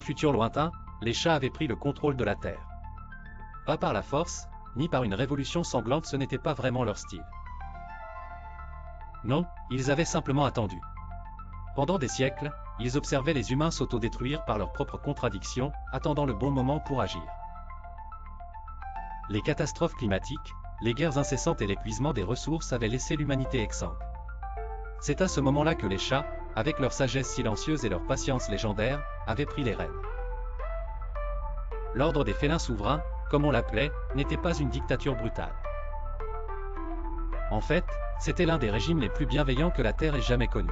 futur lointain, les chats avaient pris le contrôle de la Terre. Pas par la force, ni par une révolution sanglante, ce n'était pas vraiment leur style. Non, ils avaient simplement attendu. Pendant des siècles, ils observaient les humains s'autodétruire par leurs propres contradictions, attendant le bon moment pour agir. Les catastrophes climatiques, les guerres incessantes et l'épuisement des ressources avaient laissé l'humanité exsangue. C'est à ce moment-là que les chats, avec leur sagesse silencieuse et leur patience légendaire, avaient pris les rênes. L'ordre des félins souverains, comme on l'appelait, n'était pas une dictature brutale. En fait, c'était l'un des régimes les plus bienveillants que la Terre ait jamais connu.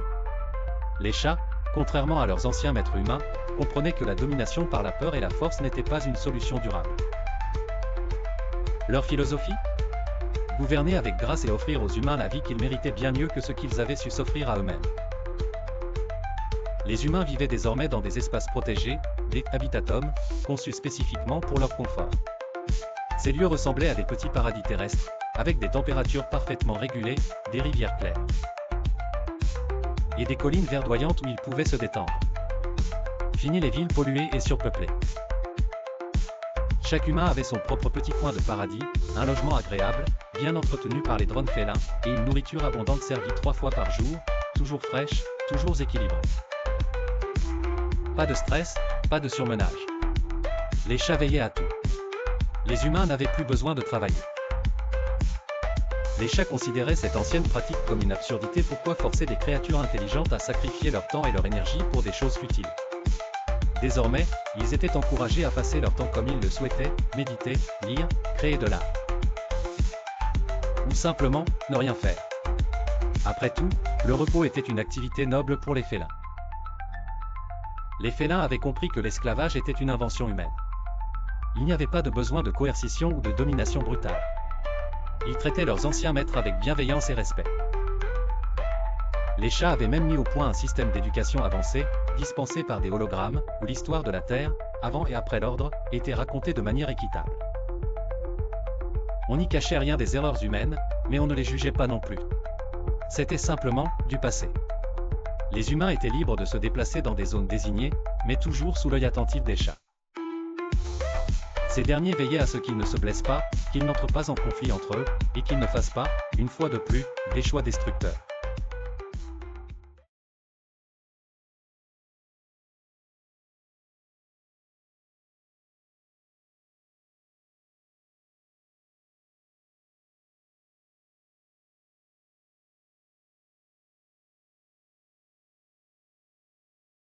Les chats, contrairement à leurs anciens maîtres humains, comprenaient que la domination par la peur et la force n'était pas une solution durable. Leur philosophie ? Gouverner avec grâce et offrir aux humains la vie qu'ils méritaient bien mieux que ce qu'ils avaient su s'offrir à eux-mêmes. Les humains vivaient désormais dans des espaces protégés, des habitatums, conçus spécifiquement pour leur confort. Ces lieux ressemblaient à des petits paradis terrestres, avec des températures parfaitement régulées, des rivières claires et des collines verdoyantes où ils pouvaient se détendre. Fini les villes polluées et surpeuplées. Chaque humain avait son propre petit coin de paradis, un logement agréable, bien entretenu par les drones félins, et une nourriture abondante servie 3 fois par jour, toujours fraîche, toujours équilibrée. Pas de stress, pas de surmenage. Les chats veillaient à tout. Les humains n'avaient plus besoin de travailler. Les chats considéraient cette ancienne pratique comme une absurdité. Pourquoi forcer des créatures intelligentes à sacrifier leur temps et leur énergie pour des choses futiles? Désormais, ils étaient encouragés à passer leur temps comme ils le souhaitaient, méditer, lire, créer de l'art. Ou simplement, ne rien faire. Après tout, le repos était une activité noble pour les félins. Les félins avaient compris que l'esclavage était une invention humaine. Il n'y avait pas de besoin de coercition ou de domination brutale. Ils traitaient leurs anciens maîtres avec bienveillance et respect. Les chats avaient même mis au point un système d'éducation avancé, dispensé par des hologrammes, où l'histoire de la Terre, avant et après l'ordre, était racontée de manière équitable. On n'y cachait rien des erreurs humaines, mais on ne les jugeait pas non plus. C'était simplement du passé. Les humains étaient libres de se déplacer dans des zones désignées, mais toujours sous l'œil attentif des chats. Ces derniers veillaient à ce qu'ils ne se blessent pas, qu'ils n'entrent pas en conflit entre eux, et qu'ils ne fassent pas, une fois de plus, des choix destructeurs.